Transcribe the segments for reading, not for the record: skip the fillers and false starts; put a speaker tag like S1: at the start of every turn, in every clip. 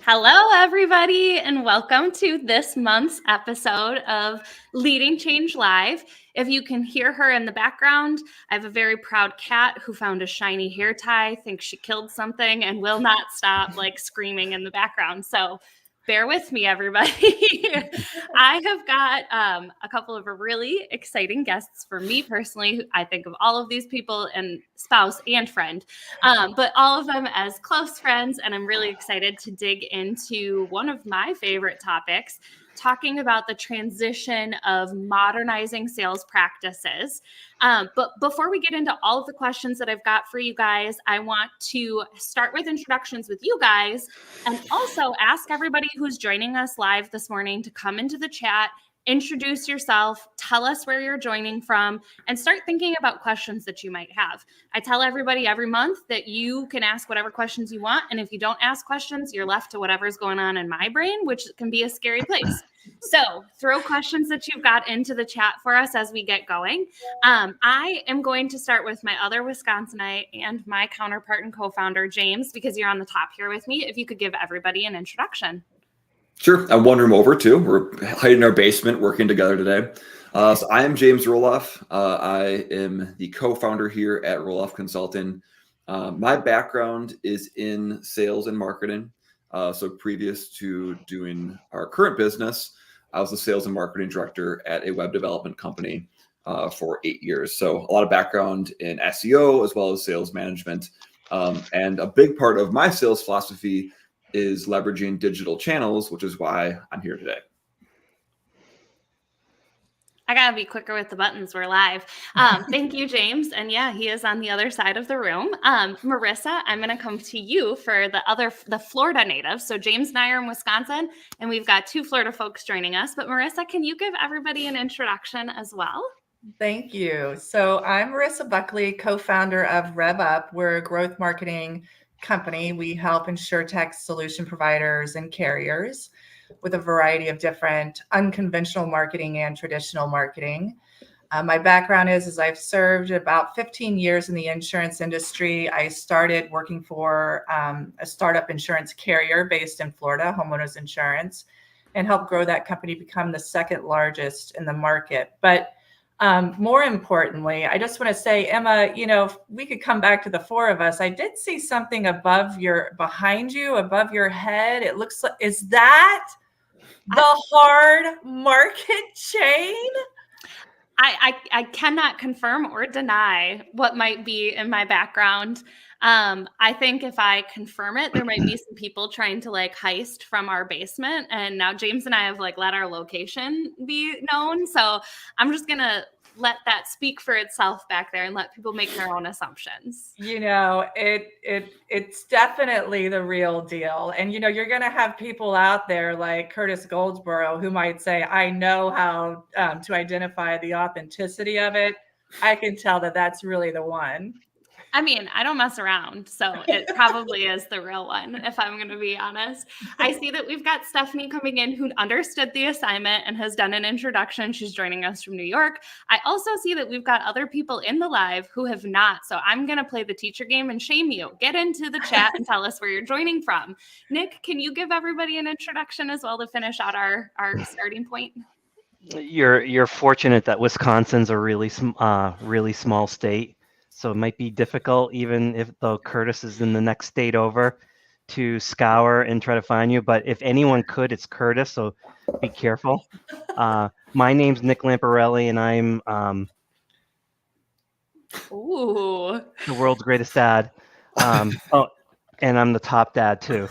S1: Hello, everybody, and welcome to this month's episode of Leading Change Live. If you can hear her in the background, I have a very proud cat who found a shiny hair tie, thinks she killed something, and will not stop screaming in the background. So bear with me, everybody. I have got a couple of really exciting guests for me personally. I think of all of these people and spouse and friend, but all of them as close friends. And I'm really excited to dig into one of my favorite topics, talking about the transition of modernizing sales practices. But before we get into all of the questions that I've got for you guys, I want to start with introductions with you guys and also ask everybody who's joining us live this morning to come into the chat, introduce yourself, tell us where you're joining from, and start thinking about questions that you might have. I tell everybody every month that you can ask whatever questions you want. And if you don't ask questions, you're left to whatever's going on in my brain, which can be a scary place. So throw questions that you've got into the chat for us as we get going. I am going to start with my other Wisconsinite and my counterpart and co-founder, James, because you're on the top here with me. If you could give everybody an introduction.
S2: Sure. I'm one room over too. We're hiding in our basement working together today. So I am James Roloff. I am the co-founder here at Roloff Consulting. My background is in sales and marketing. So previous to doing our current business, I was the sales and marketing director at a web development company for 8 years. So a lot of background in SEO as well as sales management. And a big part of my sales philosophy is leveraging digital channels, which is why I'm here today.
S1: I gotta be quicker with the buttons. We're live. Thank you, James. And yeah, he is on the other side of the room. Marissa, I'm gonna come to you for the Florida native. So James and I are in Wisconsin, and we've got 2 Florida folks joining us. But Marissa, can you give everybody an introduction as well?
S3: Thank you. So I'm Marissa Buckley, co-founder of Rev Up. We're a growth marketing company. We help insurtech solution providers and carriers with a variety of different unconventional marketing and traditional marketing. My background is I've served about 15 years in the insurance industry. I started working for a startup insurance carrier based in Florida, Homeowners Insurance, and helped grow that company, become the second largest in the market. But more importantly, I just want to say, Emma, if we could come back to the 4 of us, I did see something behind you, above your head. It looks like, is that the hard market chain?
S1: I cannot confirm or deny what might be in my background. I think if I confirm it, there might be some people trying to heist from our basement. And now James and I have let our location be known. So I'm just going to let that speak for itself back there and let people make their own assumptions.
S3: It's definitely the real deal. And, you're going to have people out there like Curtis Goldsboro who might say, I know how to identify the authenticity of it. I can tell that that's really the one.
S1: I mean, I don't mess around, so it probably is the real one, if I'm going to be honest. I see that we've got Stephanie coming in who understood the assignment and has done an introduction. She's joining us from New York. I also see that we've got other people in the live who have not, so I'm going to play the teacher game and shame you. Get into the chat and tell us where you're joining from. Nick, can you give everybody an introduction as well to finish out our starting point?
S4: You're fortunate that Wisconsin's a really small state. So it might be difficult, even if though Curtis is in the next state over, to scour and try to find you. But if anyone could, it's Curtis. So be careful. My name's Nick Lamparelli, and I'm the world's greatest dad. And I'm the top dad too.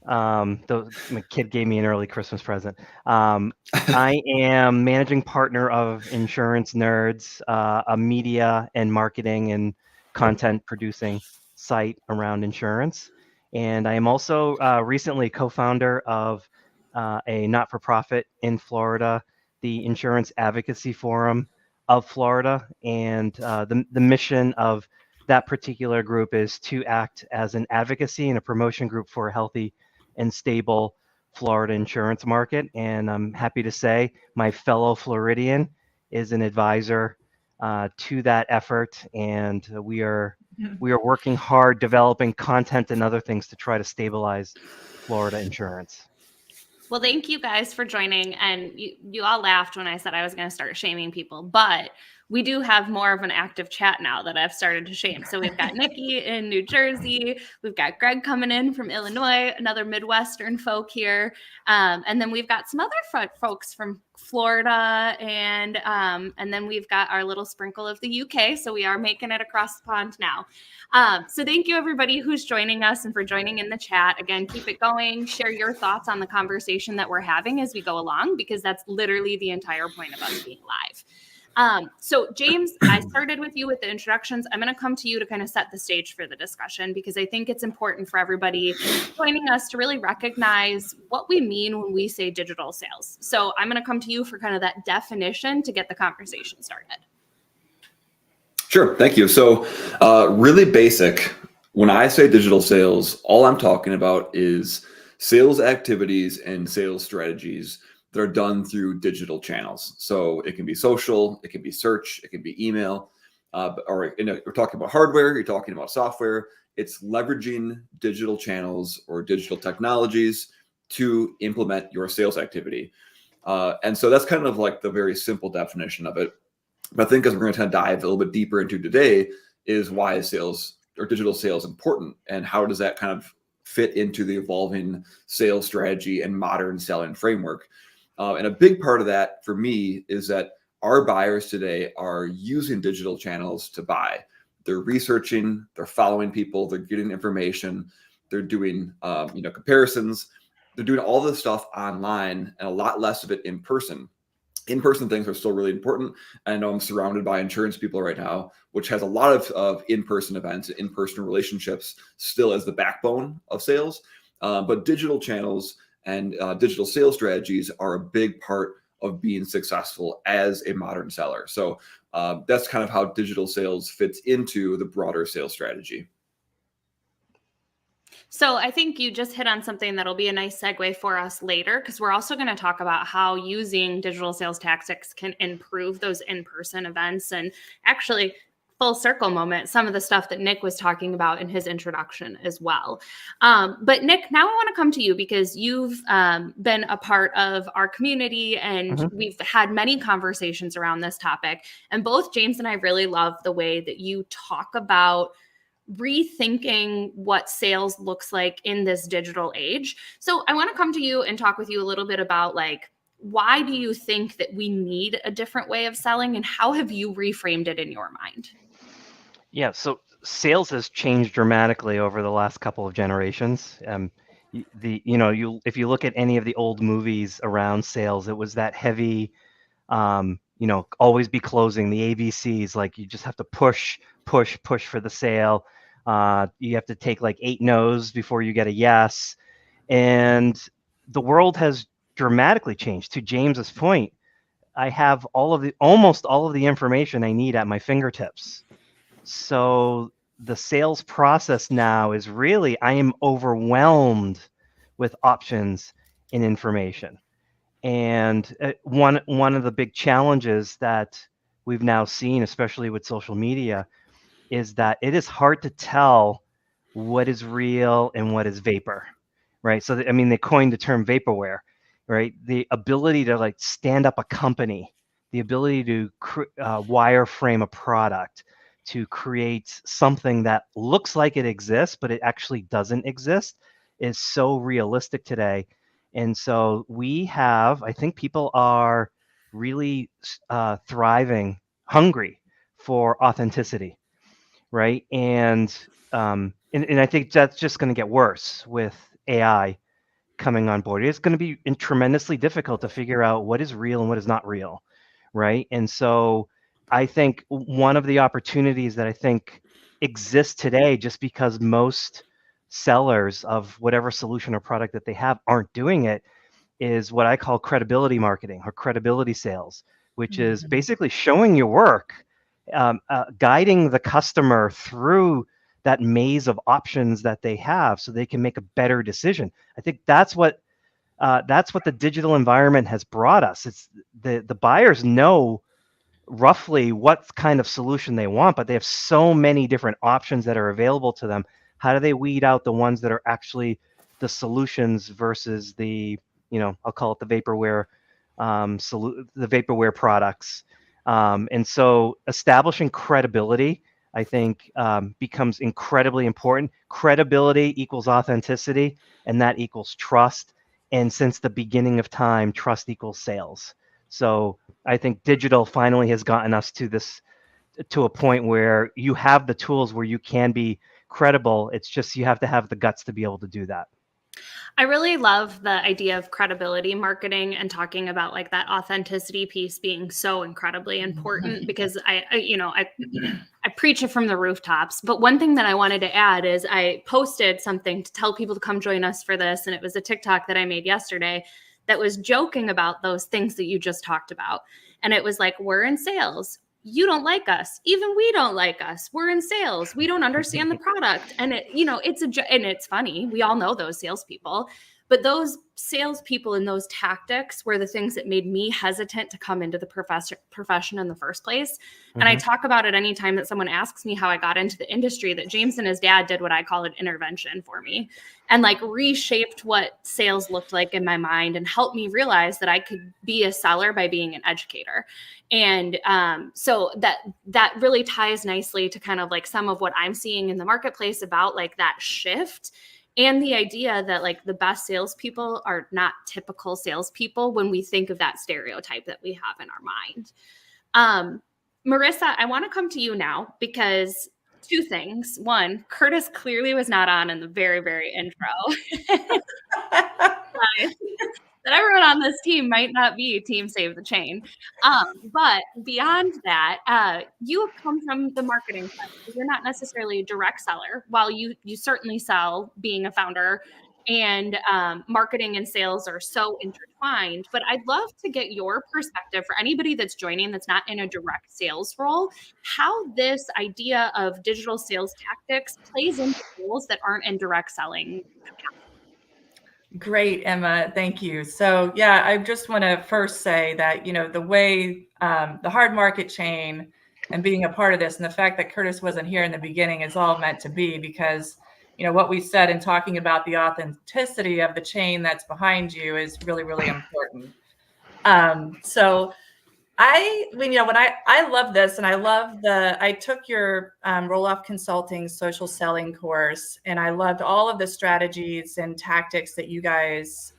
S4: My kid gave me an early Christmas present. I am managing partner of Insurance Nerds, a media and marketing and content producing site around insurance. And I am also recently co-founder of a not-for-profit in Florida, the Insurance Advocacy Forum of Florida. And the mission of that particular group is to act as an advocacy and a promotion group for a healthy and stable Florida insurance market. And I'm happy to say my fellow Floridian is an advisor to that effort, and we are working hard developing content and other things to try to stabilize Florida insurance.
S1: Well, thank you guys for joining. And you all laughed when I said I was going to start shaming people, but we do have more of an active chat now that I've started to shame. So we've got Nikki in New Jersey. We've got Greg coming in from Illinois, another Midwestern folk here. And then we've got some other folks from Florida. And then we've got our little sprinkle of the UK. So we are making it across the pond now. So thank you, everybody who's joining us and for joining in the chat. Again, keep it going. Share your thoughts on the conversation that we're having as we go along, because that's literally the entire point of us being live. So James, I started with you with the introductions. I'm going to come to you to kind of set the stage for the discussion, because I think it's important for everybody joining us to really recognize what we mean when we say digital sales. So I'm going to come to you for kind of that definition to get the conversation started.
S2: Sure. Thank you. So really basic, when I say digital sales, all I'm talking about is sales activities and sales strategies that are done through digital channels. So it can be social, it can be search, it can be email, or we're talking about hardware, you're talking about software. It's leveraging digital channels or digital technologies to implement your sales activity. And so that's kind of like the very simple definition of it. But I think as we're going to dive a little bit deeper into today is why is sales or digital sales important, and how does that kind of fit into the evolving sales strategy and modern selling framework. And a big part of that for me is that our buyers today are using digital channels to buy. They're researching, they're following people, they're getting information, they're doing comparisons, they're doing all this stuff online and a lot less of it in person. In-person things are still really important. I know I'm surrounded by insurance people right now, which has a lot of in-person events, in-person relationships still as the backbone of sales. But digital channels and digital sales strategies are a big part of being successful as a modern seller. So that's kind of how digital sales fits into the broader sales strategy.
S1: So I think you just hit on something that'll be a nice segue for us later, because we're also going to talk about how using digital sales tactics can improve those in-person events. And actually, full circle moment, some of the stuff that Nick was talking about in his introduction as well. But Nick, now I want to come to you, because you've been a part of our community, and we've had many conversations around this topic. And both James and I really love the way that you talk about rethinking what sales looks like in this digital age. So I want to come to you and talk with you a little bit about, like, why do you think that we need a different way of selling, and how have you reframed it in your mind?
S4: Yeah, so sales has changed dramatically over the last couple of generations. If you look at any of the old movies around sales, it was that heavy, always be closing, the ABCs, like you just have to push for the sale. You have to take like 8 no's before you get a yes. And the world has dramatically changed. To James's point, I have almost all of the information I need at my fingertips. So the sales process now is really, I am overwhelmed with options and information. And one of the big challenges that we've now seen, especially with social media, is that it is hard to tell what is real and what is vapor, right? So, they coined the term vaporware, right? The ability to like stand up a company, the ability to wireframe a product, to create something that looks like it exists, but it actually doesn't exist, is so realistic today. And so I think people are really thriving, hungry for authenticity, right? And I think that's just going to get worse with AI coming on board. It's going to be tremendously difficult to figure out what is real and what is not real, right? And so I think one of the opportunities that I think exists today, just because most sellers of whatever solution or product that they have aren't doing it, is what I call credibility marketing or credibility sales, which is basically showing your work, guiding the customer through that maze of options that they have so they can make a better decision. I think that's what the digital environment has brought us. It's the buyers know roughly what kind of solution they want, but they have so many different options that are available to them. How do they weed out the ones that are actually the solutions versus the, I'll call it the vaporware, the vaporware products. And so establishing credibility, I think, becomes incredibly important. Credibility equals authenticity, and that equals trust. And since the beginning of time, trust equals sales. So I think digital finally has gotten us to a point where you have the tools where you can be credible. It's just you have to have the guts to be able to do that.
S1: I really love the idea of credibility marketing and talking about like that authenticity piece being so incredibly important, because I preach it from the rooftops. But one thing that I wanted to add is I posted something to tell people to come join us for this. And it was a TikTok that I made yesterday that was joking about those things that you just talked about. And it was like, we're in sales. You don't like us. Even we don't like us. We're in sales. We don't understand the product. And it's funny. We all know those salespeople, but those salespeople and those tactics were the things that made me hesitant to come into the profession in the first place. And I talk about it anytime that someone asks me how I got into the industry, that James and his dad did what I call an intervention for me and like reshaped what sales looked like in my mind and helped me realize that I could be a seller by being an educator. And so that really ties nicely to kind of like some of what I'm seeing in the marketplace about like that shift. And the idea that like the best salespeople are not typical salespeople when we think of that stereotype that we have in our mind. Marissa, I want to come to you now because two things. One, Curtis clearly was not on in the very, very intro. That everyone on this team might not be Team Save the Chain. But beyond that, you have come from the marketing side. You're not necessarily a direct seller, while you certainly sell being a founder, and marketing and sales are so intertwined. But I'd love to get your perspective for anybody that's joining that's not in a direct sales role, how this idea of digital sales tactics plays into roles that aren't in direct selling.
S3: Great, Emma. Thank you. So yeah, I just want to first say that, the way the hard market chain and being a part of this and the fact that Curtis wasn't here in the beginning is all meant to be, because, what we said in talking about the authenticity of the chain that's behind you is really, really important. So I love this, and I took your Roll-Off Consulting social selling course, and I loved all of the strategies and tactics that you guys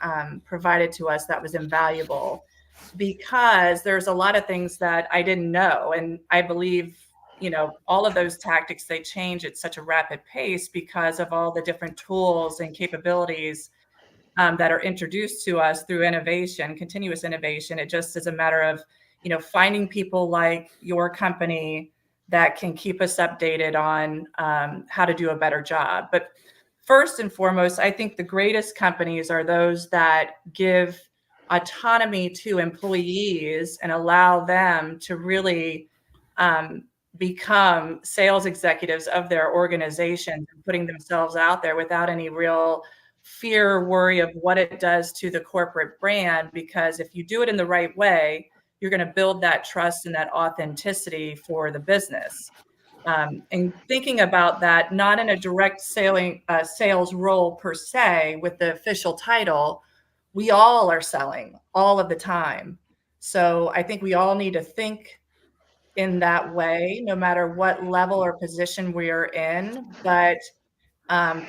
S3: provided to us. That was invaluable because there's a lot of things that I didn't know. And I believe, all of those tactics, they change at such a rapid pace because of all the different tools and capabilities that are introduced to us through innovation, continuous innovation. It just is a matter of finding people like your company that can keep us updated on how to do a better job. But first and foremost, I think the greatest companies are those that give autonomy to employees and allow them to really become sales executives of their organization, putting themselves out there without any real fear or worry of what it does to the corporate brand. Because if you do it in the right way, you're going to build that trust and that authenticity for the business. And thinking about that, not in a direct sales role per se with the official title, we all are selling all of the time. So I think we all need to think in that way, no matter what level or position we are in. But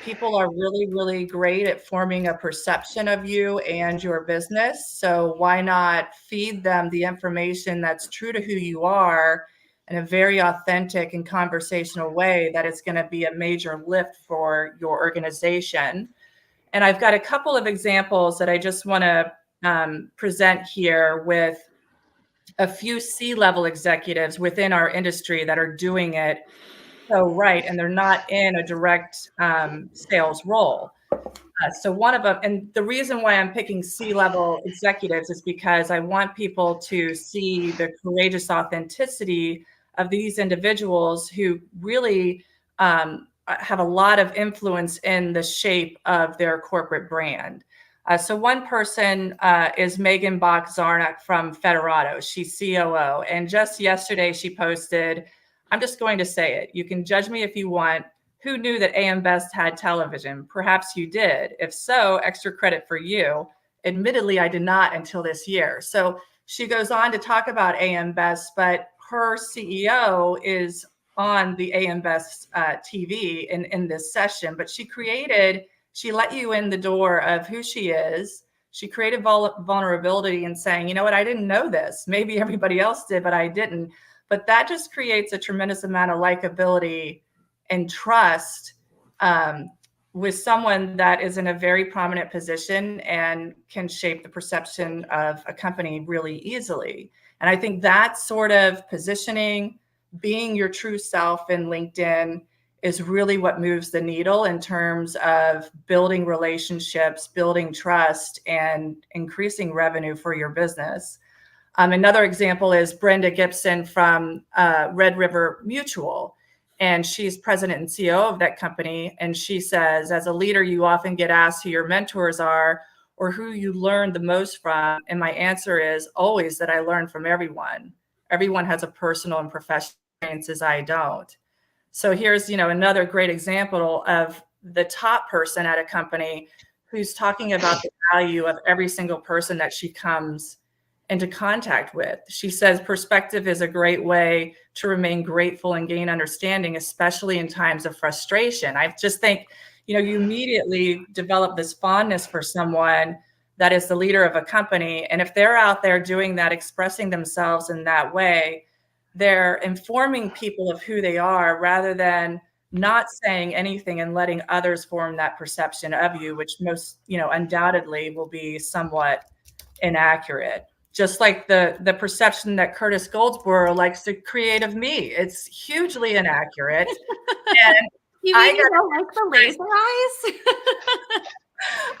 S3: people are really, really great at forming a perception of you and your business. So why not feed them the information that's true to who you are in a very authentic and conversational way that is going to be a major lift for your organization. And I've got a couple of examples that I just want to present here with a few C-level executives within our industry that are doing it so right, and they're not in a direct sales role. So one of them, and the reason why I'm picking C-level executives is because I want people to see the courageous authenticity of these individuals who really have a lot of influence in the shape of their corporate brand. So one person is Megan Bach-Zarnock from Federado. She's COO. And just yesterday she posted, I'm just going to say it. You can judge me if you want. Who knew that AM Best had television? Perhaps you did. If so, extra credit for you. Admittedly, I did not until this year. So she goes on to talk about AM Best, but her CEO is on the AM Best TV in this session. But she let you in the door of who she is. She created vulnerability and saying, you know what, I didn't know this. Maybe everybody else did, but I didn't. But that just creates a tremendous amount of likability and trust with someone that is in a very prominent position and can shape the perception of a company really easily. And I think that sort of positioning, being your true self in LinkedIn, is really what moves the needle in terms of building relationships, building trust, and increasing revenue for your business. Another example is Brenda Gibson from Red River Mutual, and she's president and CEO of that company. And she says, as a leader, you often get asked who your mentors are or who you learned the most from. And my answer is always that I learn from everyone. Everyone has a personal and professional experiences I don't. So here's, another great example of the top person at a company who's talking about the value of every single person that she comes into contact with. She says perspective is a great way to remain grateful and gain understanding, especially in times of frustration. I just think, you immediately develop this fondness for someone that is the leader of a company. And if they're out there doing that, expressing themselves in that way, they're informing people of who they are rather than not saying anything and letting others form that perception of you, which most, undoubtedly will be somewhat inaccurate. Just like the perception that Curtis Goldsboro likes to create of me. It's hugely inaccurate. And
S1: you don't like the laser eyes?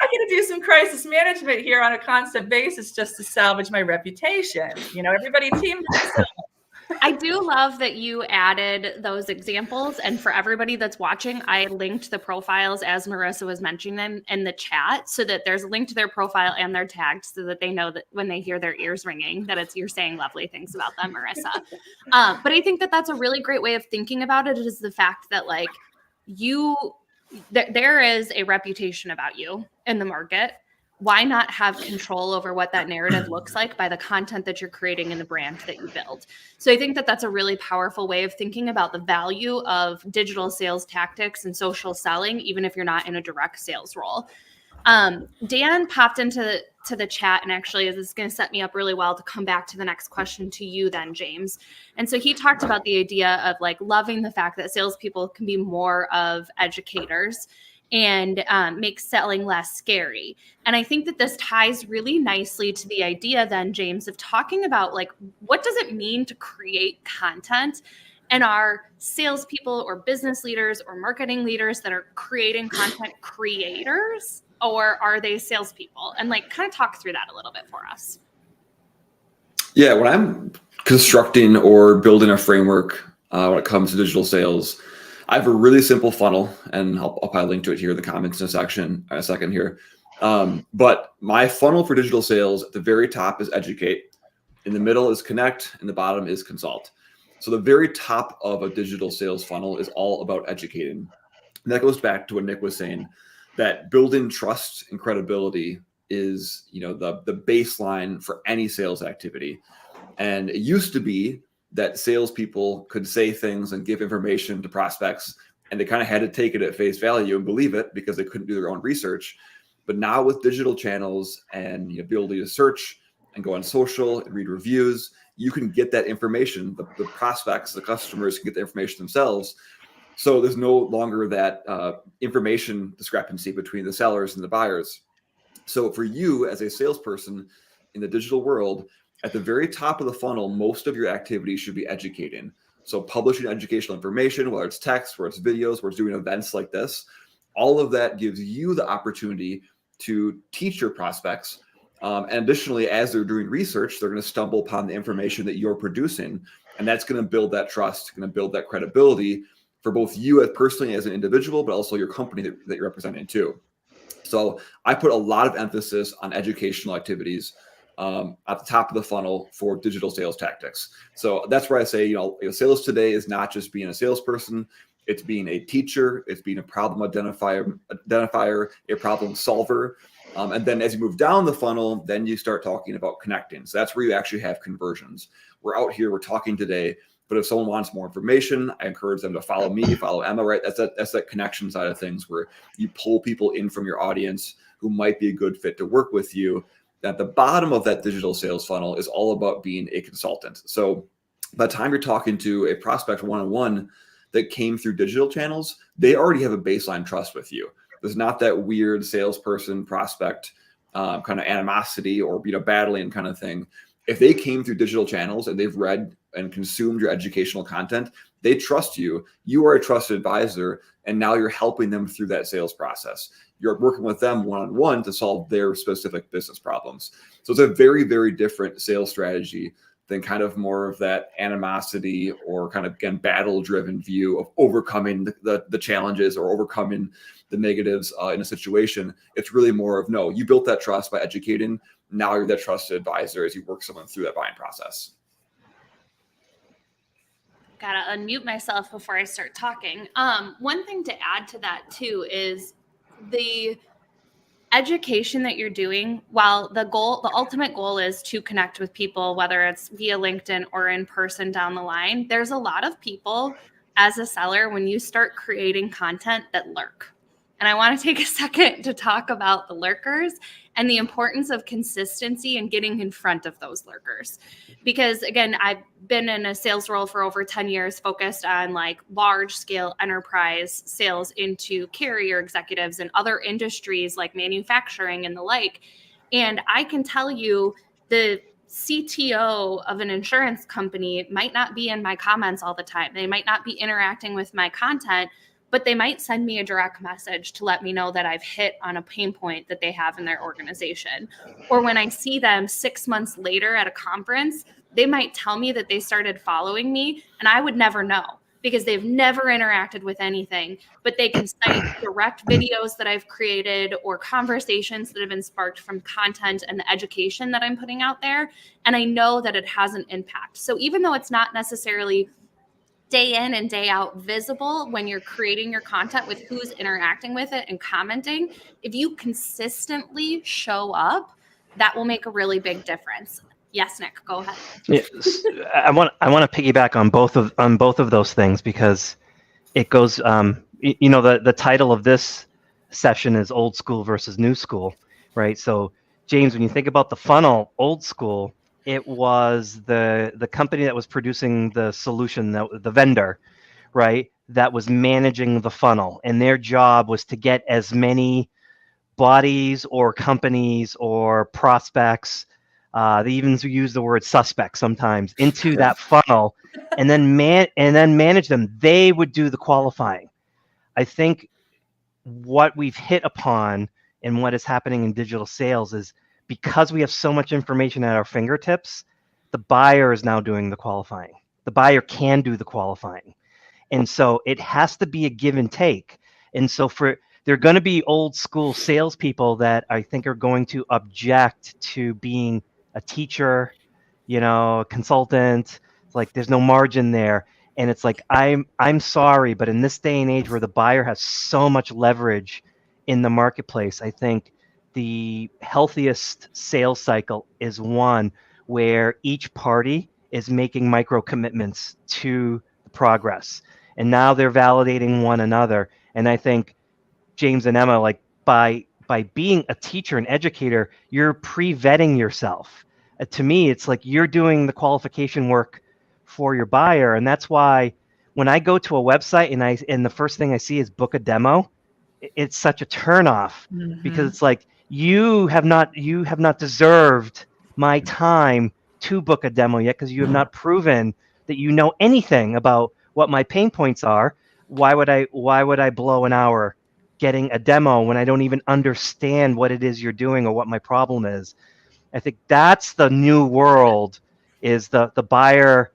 S3: I got to do some crisis management here on a constant basis just to salvage my reputation. Everybody teamed up.
S1: I do love that you added those examples. And for everybody that's watching, I linked the profiles as Marissa was mentioning them in the chat so that there's a link to their profile and they're tagged so that they know that when they hear their ears ringing, that you're saying lovely things about them, Marissa. But I think that that's a really great way of thinking about it, is the fact that there is a reputation about you in the market. Why not have control over what that narrative looks like by the content that you're creating and the brand that you build? So I think that that's a really powerful way of thinking about the value of digital sales tactics and social selling, even if you're not in a direct sales role. Dan popped into the chat, and actually this is going to set me up really well to come back to the next question to you then, James. And so he talked about the idea of loving the fact that salespeople can be more of educators and make selling less scary. And I think that this ties really nicely to the idea then, James, of talking about what does it mean to create content? And are salespeople or business leaders or marketing leaders that are creating content creators, or are they salespeople? And kind of talk through that a little bit for us.
S2: Yeah, when I'm constructing or building a framework when it comes to digital sales, I have a really simple funnel, and I'll probably link to it here in the comments in a second here. But my funnel for digital sales at the very top is educate, in the middle is connect, and the bottom is consult. So the very top of a digital sales funnel is all about educating. And that goes back to what Nick was saying, that building trust and credibility is, the baseline for any sales activity. And it used to be that salespeople could say things and give information to prospects, and they kind of had to take it at face value and believe it because they couldn't do their own research. But now with digital channels and the ability to search and go on social and read reviews, you can get that information. The prospects, the customers can get the information themselves. So there's no longer that information discrepancy between the sellers and the buyers. So for you as a salesperson in the digital world, at the very top of the funnel, most of your activities should be educating. So publishing educational information, whether it's text, whether it's videos, whether it's doing events like this, all of that gives you the opportunity to teach your prospects. And additionally, as they're doing research, they're going to stumble upon the information that you're producing. And that's going to build that trust, going to build that credibility for both you as personally as an individual, but also your company that you're representing too. So I put a lot of emphasis on educational activities at the top of the funnel for digital sales tactics. So that's where I say, sales today is not just being a salesperson. It's being a teacher. It's being a problem identifier, a problem solver. And then as you move down the funnel, then you start talking about connecting. So that's where you actually have conversions. We're out here, we're talking today. But if someone wants more information, I encourage them to follow me, follow Emma, right? That's that connection side of things where you pull people in from your audience who might be a good fit to work with you. At the bottom of that digital sales funnel is all about being a consultant. So by the time you're talking to a prospect one-on-one that came through digital channels, they already have a baseline trust with you. There's not that weird salesperson prospect kind of animosity or battling kind of thing. If they came through digital channels and they've read and consumed your educational content, they trust you. You are a trusted advisor, and now you're helping them through that sales process. You're working with them one-on-one to solve their specific business problems. So it's a very, very different sales strategy than kind of more of that animosity or kind of, again, battle-driven view of overcoming the challenges or overcoming the negatives in a situation. It's really more of, no, you built that trust by educating. Now you're that trusted advisor as you work someone through that buying process.
S1: Gotta unmute myself before I start talking. One thing to add to that too is the education that you're doing. While the ultimate goal is to connect with people, whether it's via LinkedIn or in person down the line, there's a lot of people as a seller when you start creating content that lurk. And I want to take a second to talk about the lurkers and the importance of consistency and getting in front of those lurkers. Because again, I've been in a sales role for over 10 years, focused on like large scale enterprise sales into carrier executives and other industries like manufacturing and the like. And I can tell you the CTO of an insurance company might not be in my comments all the time. They might not be interacting with my content, but they might send me a direct message to let me know that I've hit on a pain point that they have in their organization. Or when I see them 6 months later at a conference, they might tell me that they started following me, and I would never know because they've never interacted with anything, but they can cite direct videos that I've created or conversations that have been sparked from content and the education that I'm putting out there. And I know that it has an impact. So even though it's not necessarily day in and day out visible when you're creating your content with who's interacting with it and commenting, if you consistently show up, that will make a really big difference. Yes, Nick, go ahead.
S4: Yes, I want to piggyback on both of those things because it goes. The title of this session is old school versus new school, right? So, James, when you think about the funnel, old school, it was the company that was producing the solution, the vendor, right, that was managing the funnel. And their job was to get as many bodies or companies or prospects, they even use the word suspect sometimes, into that funnel and then manage them. They would do the qualifying. I think what we've hit upon and what is happening in digital sales is because we have so much information at our fingertips, the buyer is now doing the qualifying. The buyer can do the qualifying. And so it has to be a give and take. And so there are going to be old school salespeople that I think are going to object to being a teacher, a consultant. It's like there's no margin there. And it's like, I'm sorry, but in this day and age where the buyer has so much leverage in the marketplace, I think the healthiest sales cycle is one where each party is making micro commitments to the progress. And now they're validating one another. And I think James and Emma, like by being a teacher and educator, you're pre-vetting yourself. To me, it's like you're doing the qualification work for your buyer. And that's why when I go to a website and the first thing I see is book a demo, it's such a turnoff because it's like, you have not deserved my time to book a demo yet because you have not proven that you know anything about what my pain points are. Why would I blow an hour getting a demo when I don't even understand what it is you're doing or what my problem is? I think that's the new world, is the buyer.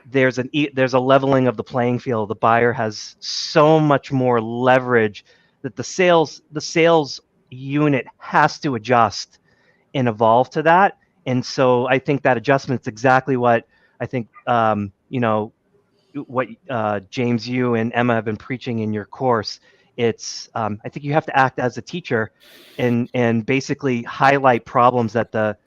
S4: There's a leveling of the playing field. The buyer has so much more leverage that the sales unit has to adjust and evolve to that. And so I think that adjustment is exactly what I think, what James, you and Emma have been preaching in your course. It's I think you have to act as a teacher and basically highlight problems that the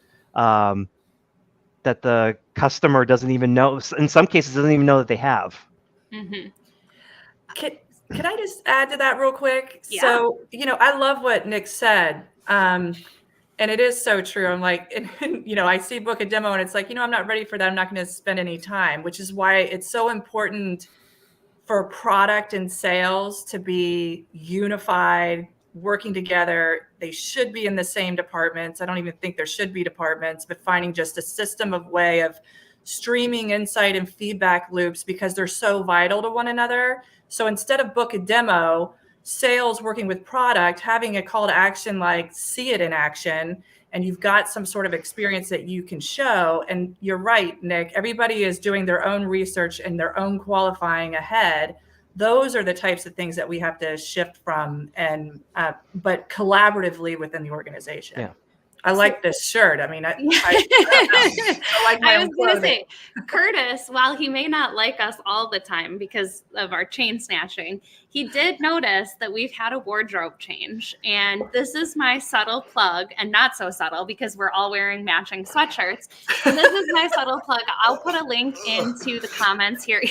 S4: customer doesn't even know, in some cases doesn't even know that they have.
S1: Mm-hmm.
S5: Can I just add to that real quick?
S1: Yeah.
S5: So, I love what Nick said. And it is so true. I'm like, and, I see book a demo and it's like, I'm not ready for that. I'm not going to spend any time, which is why it's so important for product and sales to be unified, working together. They should be in the same departments. I don't even think there should be departments, but finding just a system of way of streaming insight and feedback loops because they're so vital to one another. So instead of book a demo, sales working with product, having a call to action like see it in action, and you've got some sort of experience that you can show. And you're right, Nick, everybody is doing their own research and their own qualifying ahead. Those are the types of things that we have to shift from, and but collaboratively within the organization.
S4: Yeah.
S5: I like this shirt. I mean, I like my
S1: I was
S5: own
S1: going to
S5: clothing.
S1: say, Curtis, while he may not like us all the time because of our chain snatching, he did notice that we've had a wardrobe change. And this is my subtle plug, and not so subtle because we're all wearing matching sweatshirts. And this is my subtle plug. I'll put a link into the comments here.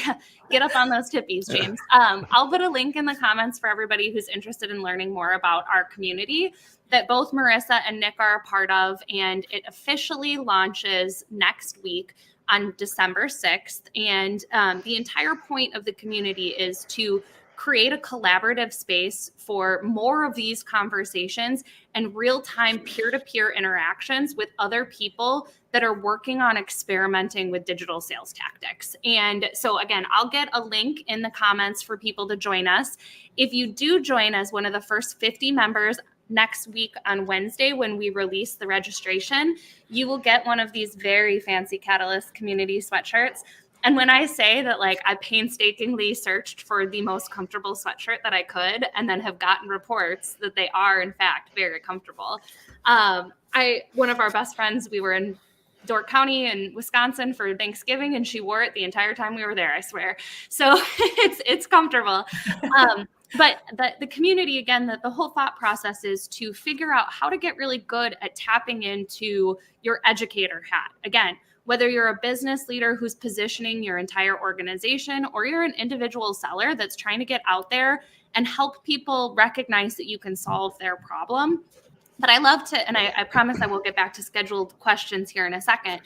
S1: Get up on those tippies, James. I'll put a link in the comments for everybody who's interested in learning more about our community that both Marissa and Nick are a part of, and it officially launches next week on December 6th. And the entire point of the community is to create a collaborative space for more of these conversations and real-time peer-to-peer interactions with other people that are working on experimenting with digital sales tactics. And so again, I'll get a link in the comments for people to join us. If you do join as one of the first 50 members next week on Wednesday, when we release the registration, you will get one of these very fancy Catalyst community sweatshirts. And when I say that, like, I painstakingly searched for the most comfortable sweatshirt that I could, and then have gotten reports that they are in fact very comfortable. One of our best friends, we were in Dork County in Wisconsin for Thanksgiving, and she wore it the entire time we were there, I swear. So it's comfortable. But the community, again, the whole thought process is to figure out how to get really good at tapping into your educator hat. Again, whether you're a business leader who's positioning your entire organization, or you're an individual seller that's trying to get out there and help people recognize that you can solve their problem. But I love to, and I promise I will get back to scheduled questions here in a second.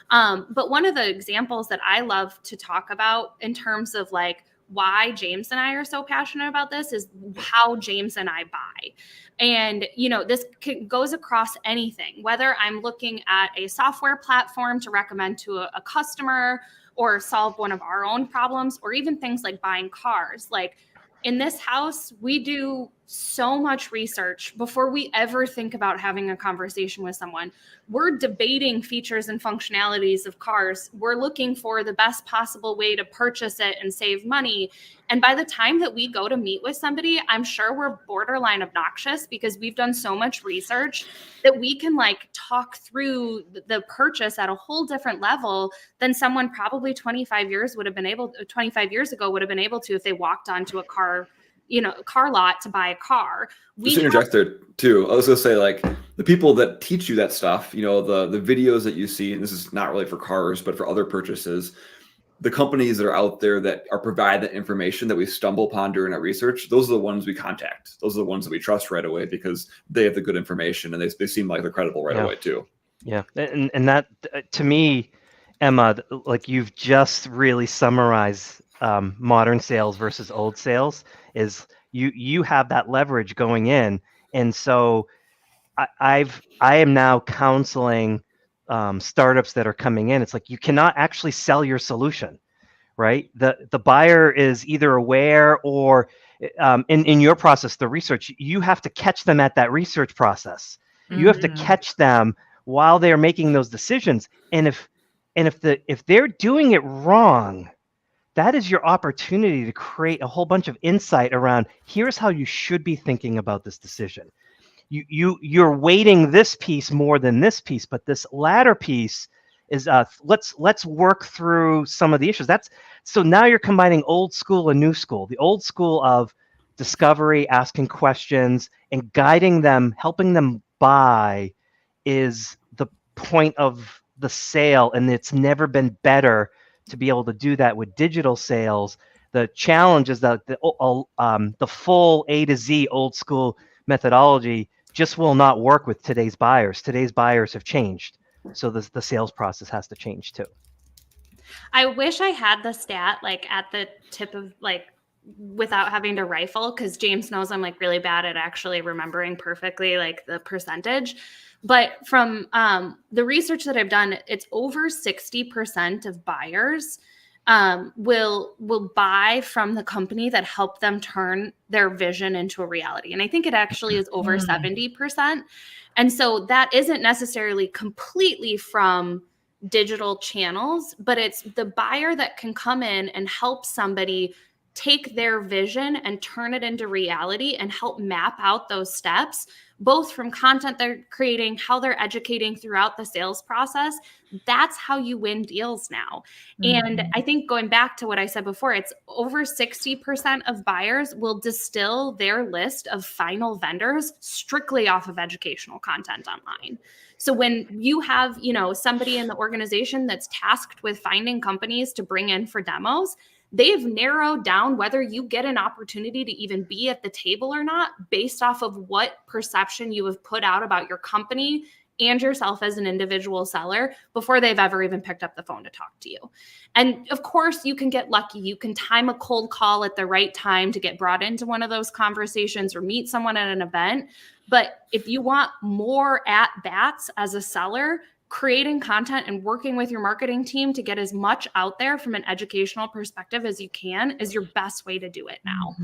S1: But one of the examples that I love to talk about in terms of like why James and I are so passionate about this is how James and I buy. And, this goes across anything, whether I'm looking at a software platform to recommend to a customer or solve one of our own problems, or even things like buying cars. Like in this house, we do so much research before we ever think about having a conversation with someone. We're debating features and functionalities of cars. We're looking for the best possible way to purchase it and save money. And by the time that we go to meet with somebody, I'm sure we're borderline obnoxious because we've done so much research that we can like talk through the purchase at a whole different level than someone probably 25 years ago would have been able to if they walked onto a car lot to buy a car.
S2: Just interject there too. I was gonna say, like, the people that teach you that stuff, the videos that you see, and this is not really for cars, but for other purchases, the companies that are out there that are provide that information that we stumble upon during our research, those are the ones we contact. Those are the ones that we trust right away because they have the good information and they seem like they're credible right away too.
S4: Yeah, and that to me, Emma, like you've just really summarized modern sales versus old sales. Is you have that leverage going in, and so I am now counseling startups that are coming in. It's like you cannot actually sell your solution, right? The buyer is either aware or in your process, the research, you have to catch them at that research process. Mm-hmm. You have to catch them while they're making those decisions, and if they're doing it wrong, that is your opportunity to create a whole bunch of insight around here's how you should be thinking about this decision. you're weighting this piece more than this piece, but this latter piece is let's work through some of the issues. So now you're combining old school and new school. The old school of discovery, asking questions, and guiding them, helping them buy is the point of the sale, and it's never been better to be able to do that with digital sales. The challenge is that the full A to Z old school methodology just will not work with today's buyers. Today's buyers have changed, so the sales process has to change too.
S1: I wish I had the stat like at the tip of like without having to rifle, because James knows I'm like really bad at actually remembering perfectly like the percentage. But from the research that I've done, it's over 60% of buyers will buy from the company that helped them turn their vision into a reality. And I think it actually is over 70%. And so that isn't necessarily completely from digital channels, but it's the buyer that can come in and help somebody take their vision and turn it into reality and help map out those steps, both from content they're creating, how they're educating throughout the sales process. That's how you win deals now. And I think going back to what I said before, it's over 60% of buyers will distill their list of final vendors strictly off of educational content online. So when you have, somebody in the organization that's tasked with finding companies to bring in for demos, they've narrowed down whether you get an opportunity to even be at the table or not based off of what perception you have put out about your company and yourself as an individual seller before they've ever even picked up the phone to talk to you. And of course, you can get lucky. You can time a cold call at the right time to get brought into one of those conversations or meet someone at an event. But if you want more at bats as a seller, creating content and working with your marketing team to get as much out there from an educational perspective as you can is your best way to do it now.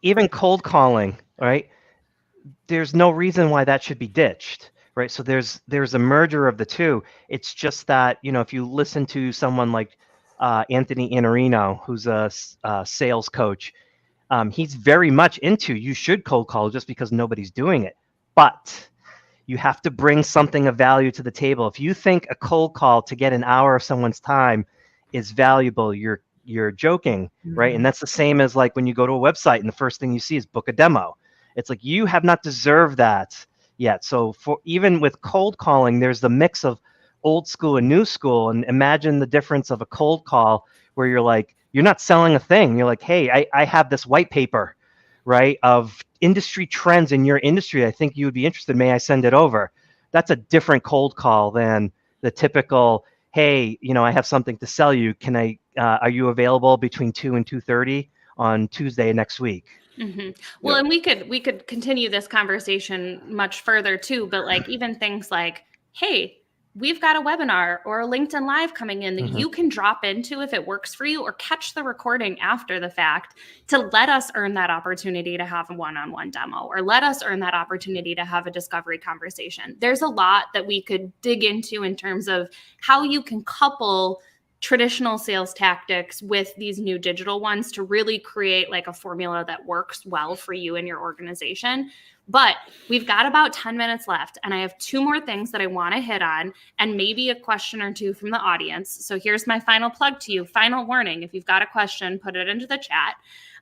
S4: Even cold calling, right? There's no reason why that should be ditched, right? So there's a merger of the two. It's just that, if you listen to someone like Anthony Iannarino, who's a sales coach, he's very much into you should cold call just because nobody's doing it. But you have to bring something of value to the table. If you think a cold call to get an hour of someone's time is valuable, you're joking, right? And that's the same as like when you go to a website and the first thing you see is book a demo. It's like you have not deserved that yet. So for even with cold calling, there's the mix of old school and new school. And imagine the difference of a cold call where you're like, you're not selling a thing. You're like, hey, I have this white paper, right, of industry trends in your industry. I think you would be interested. May I send it over? That's a different cold call than the typical, hey, I have something to sell you. Can I, are you available between 2 and 2:30 on Tuesday next week?
S1: Mm-hmm. Well, and we could continue this conversation much further too, but like even things like, hey, we've got a webinar or a LinkedIn Live coming in that you can drop into if it works for you, or catch the recording after the fact to let us earn that opportunity to have a one-on-one demo, or let us earn that opportunity to have a discovery conversation. There's a lot that we could dig into in terms of how you can couple traditional sales tactics with these new digital ones to really create like a formula that works well for you and your organization. But we've got about 10 minutes left, and I have 2 more things that I want to hit on, and maybe a question or 2 from the audience. So here's my final plug to you. Final warning, if you've got a question, put it into the chat.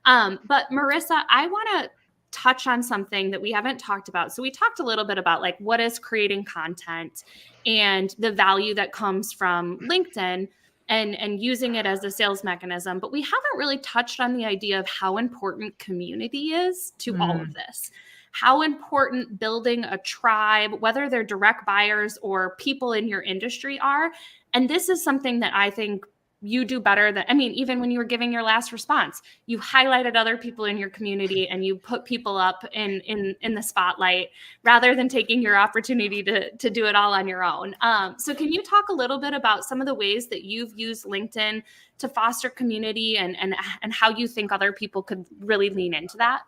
S1: But Marissa, I want to touch on something that we haven't talked about. So we talked a little bit about like what is creating content and the value that comes from LinkedIn and using it as a sales mechanism. But we haven't really touched on the idea of how important community is to all of this. How important building a tribe, whether they're direct buyers or people in your industry are. And this is something that I think you do better than, even when you were giving your last response, you highlighted other people in your community and you put people up in the spotlight rather than taking your opportunity to do it all on your own. So can you talk a little bit about some of the ways that you've used LinkedIn to foster community and how you think other people could really lean into that?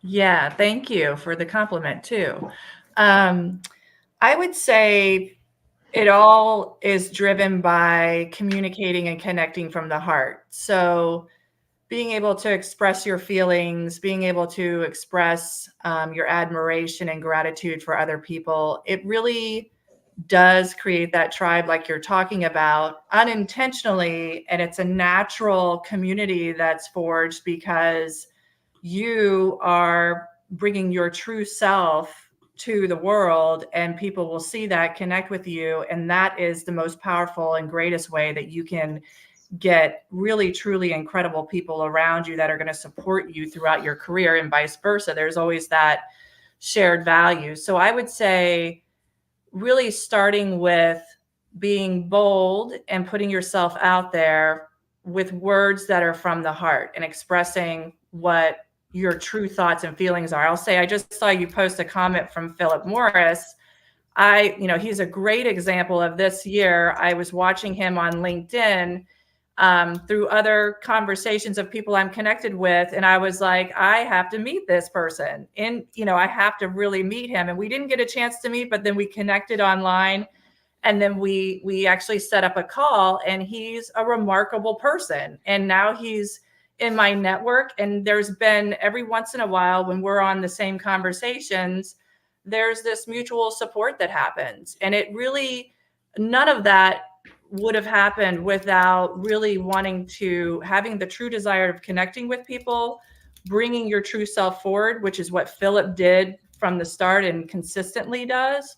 S5: Yeah, thank you for the compliment too. I would say it all is driven by communicating and connecting from the heart. So being able to express your feelings, being able to express your admiration and gratitude for other people, it really does create that tribe like you're talking about unintentionally. And it's a natural community that's forged because you are bringing your true self to the world, and people will see that, connect with you. And that is the most powerful and greatest way that you can get really, truly incredible people around you that are going to support you throughout your career, and vice versa. There's always that shared value. So I would say really starting with being bold and putting yourself out there with words that are from the heart and expressing what your true thoughts and feelings are. I'll say, I just saw you post a comment from Philip Morris. He's a great example of this year. I was watching him on LinkedIn through other conversations of people I'm connected with. And I was like, I have to meet this person, and, I have to really meet him. And we didn't get a chance to meet, but then we connected online, and then we actually set up a call, and he's a remarkable person. And now he's in my network. And there's been every once in a while when we're on the same conversations, there's this mutual support that happens. And it really, none of that would have happened without really having the true desire of connecting with people, bringing your true self forward, which is what Philip did from the start and consistently does.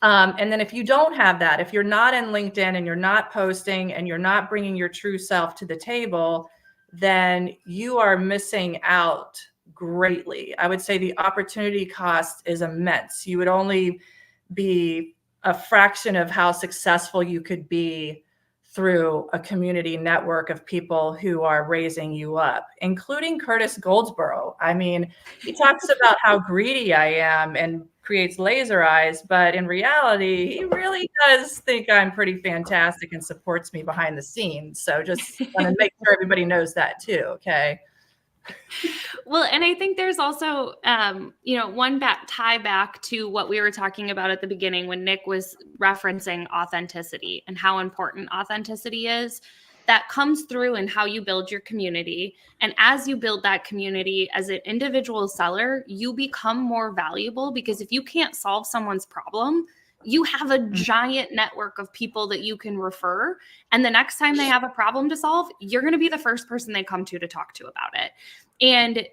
S5: And then if you don't have that, if you're not in LinkedIn and you're not posting and you're not bringing your true self to the table, then you are missing out greatly. I would say the opportunity cost is immense. You would only be a fraction of how successful you could be through a community network of people who are raising you up, including Curtis Goldsboro. I mean, he talks about how greedy I am and creates laser eyes, but in reality, he really does think I'm pretty fantastic and supports me behind the scenes. So just want to make sure everybody knows that too. Okay.
S1: Well, and I think there's also, one tie back to what we were talking about at the beginning when Nick was referencing authenticity and how important authenticity is. That comes through in how you build your community. And as you build that community as an individual seller, you become more valuable, because if you can't solve someone's problem, you have a giant network of people that you can refer. And the next time they have a problem to solve, you're going to be the first person they come to talk to about it. And,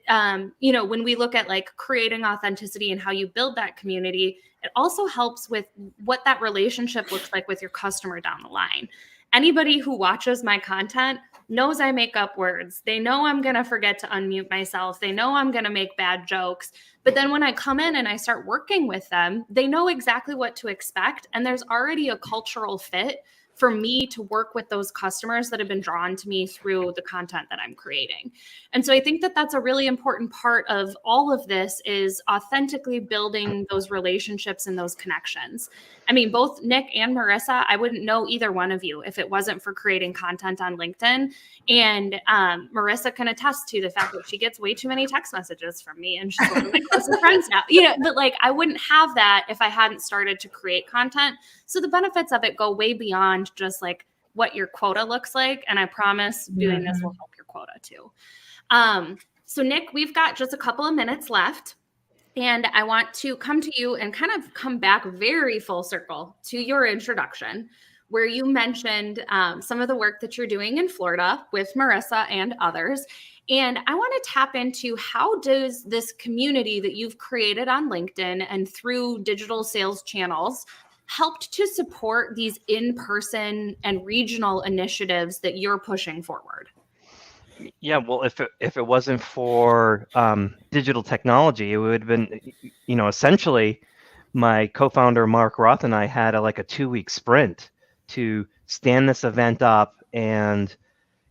S1: when we look at like creating authenticity and how you build that community, it also helps with what that relationship looks like with your customer down the line. Anybody who watches my content knows I make up words. They know I'm going to forget to unmute myself. They know I'm going to make bad jokes. But then when I come in and I start working with them, they know exactly what to expect. And there's already a cultural fit for me to work with those customers that have been drawn to me through the content that I'm creating. And so I think that that's a really important part of all of this, is authentically building those relationships and those connections. I mean, both Nick and Marissa, I wouldn't know either one of you if it wasn't for creating content on LinkedIn. And Marissa can attest to the fact that she gets way too many text messages from me, and she's one of my closest friends now. But like, I wouldn't have that if I hadn't started to create content. So the benefits of it go way beyond just like what your quota looks like. And I promise doing this will help your quota too. So Nick, we've got just a couple of minutes left. And I want to come to you and kind of come back very full circle to your introduction, where you mentioned some of the work that you're doing in Florida with Marissa and others. And I want to tap into, how does this community that you've created on LinkedIn and through digital sales channels helped to support these in-person and regional initiatives that you're pushing forward?
S4: Yeah, well, if it wasn't for digital technology, it would have been, essentially, my co-founder Mark Roth and I had a 2-week sprint to stand this event up and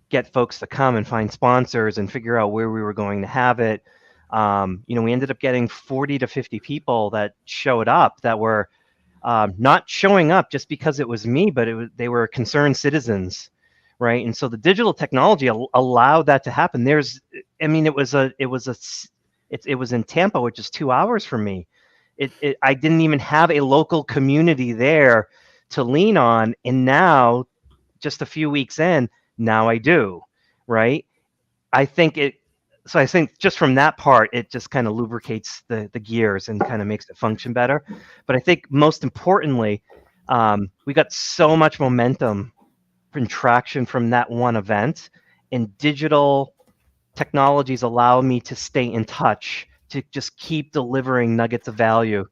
S4: get folks to come and find sponsors and figure out where we were going to have it. We ended up getting 40 to 50 people that showed up that were not showing up just because it was me, but they were concerned citizens. Right. And so the digital technology allowed that to happen. It was in Tampa, which is 2 hours from me. I didn't even have a local community there to lean on. And now, just a few weeks in, now I do. Right. I think just from that part, it just kind of lubricates the gears and kind of makes it function better. But I think most importantly, we got so much momentum and traction from that one event, and digital technologies allow me to stay in touch, to just keep delivering nuggets of value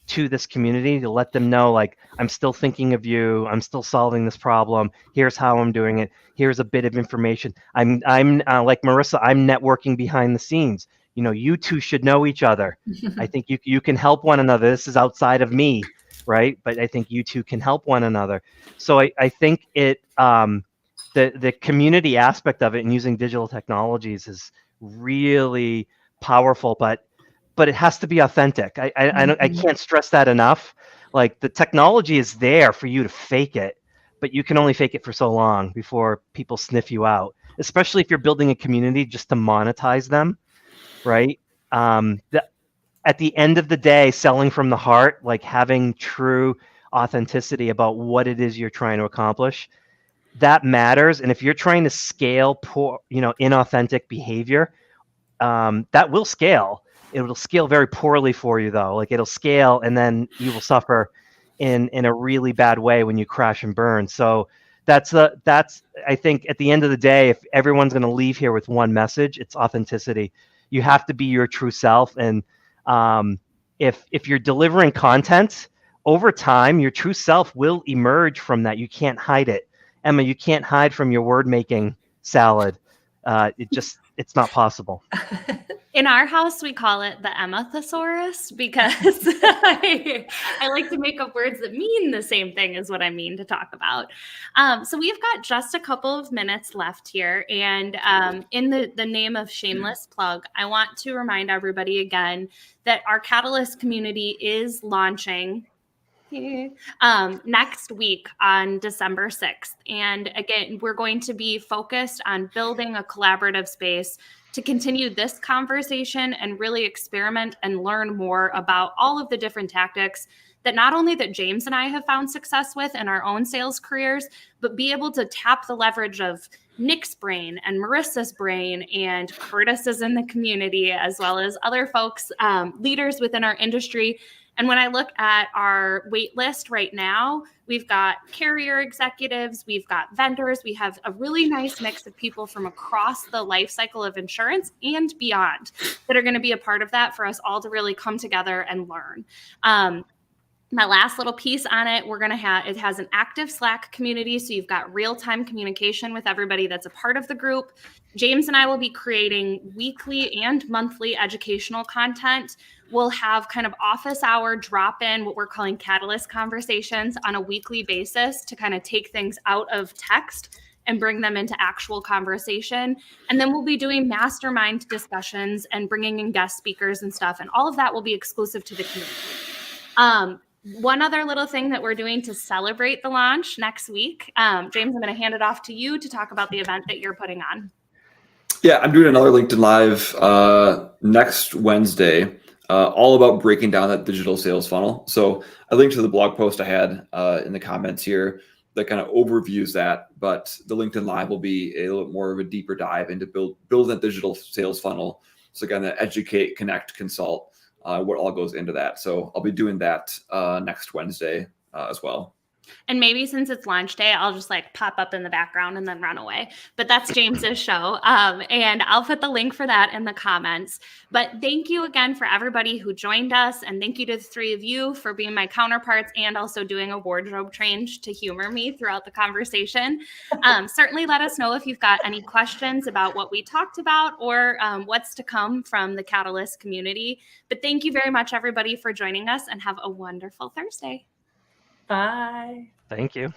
S4: to this community, to let them know, like, I'm still thinking of you, I'm still solving this problem, here's how I'm doing it, here's a bit of information. I'm like Marissa, I'm networking behind the scenes. You two should know each other. I think you can help one another. This is outside of me, right? But I think you two can help one another. So I think the community aspect of it and using digital technologies is really powerful, but it has to be authentic. I can't stress that enough. Like, the technology is there for you to fake it, but you can only fake it for so long before people sniff you out, especially if you're building a community just to monetize them, right? At the end of the day, selling from the heart, like having true authenticity about what it is you're trying to accomplish, that matters. And if you're trying to scale poor, inauthentic behavior, that will scale. It will scale very poorly for you, though. Like, it'll scale, and then you will suffer in a really bad way when you crash and burn. So that's I think at the end of the day, if everyone's going to leave here with one message, it's authenticity. You have to be your true self, and if you're delivering content over time, your true self will emerge from that. You can't hide it, Emma. You can't hide from your word making salad. It's not possible.
S1: In our house, we call it the Emma thesaurus because I like to make up words that mean the same thing as what I mean to talk about. So we've got just a couple of minutes left here. And in the name of shameless plug, I want to remind everybody again that our Catalyst community is launching next week on December 6th. And again, we're going to be focused on building a collaborative space to continue this conversation and really experiment and learn more about all of the different tactics that not only that James and I have found success with in our own sales careers, but be able to tap the leverage of Nick's brain and Marissa's brain, and Curtis is in the community, as well as other folks, leaders within our industry. And when I look at our wait list right now, we've got carrier executives, we've got vendors, we have a really nice mix of people from across the life cycle of insurance and beyond that are going to be a part of that for us all to really come together and learn. My last little piece on it, it has an active Slack community. So you've got real-time communication with everybody that's a part of the group. James and I will be creating weekly and monthly educational content. We'll have kind of office hour drop-in, what we're calling catalyst conversations on a weekly basis to kind of take things out of text and bring them into actual conversation. And then we'll be doing mastermind discussions and bringing in guest speakers and stuff. And all of that will be exclusive to the community. One other little thing that we're doing to celebrate the launch next week, James, I'm going to hand it off to you to talk about the event that you're putting on.
S2: Yeah, I'm doing another LinkedIn Live next Wednesday, all about breaking down that digital sales funnel. So I linked to the blog post I had in the comments here that kind of overviews that, but the LinkedIn Live will be a little more of a deeper dive into build that digital sales funnel. So kind of educate, connect, consult. What all goes into that. So I'll be doing that next Wednesday as well.
S1: And maybe since it's launch day, I'll just like pop up in the background and then run away. But that's James's show. And I'll put the link for that in the comments. But thank you again for everybody who joined us. And thank you to the three of you for being my counterparts and also doing a wardrobe change to humor me throughout the conversation. Certainly let us know if you've got any questions about what we talked about or what's to come from the Catalyst community. But thank you very much, everybody, for joining us, and have a wonderful Thursday.
S5: Bye.
S4: Thank you.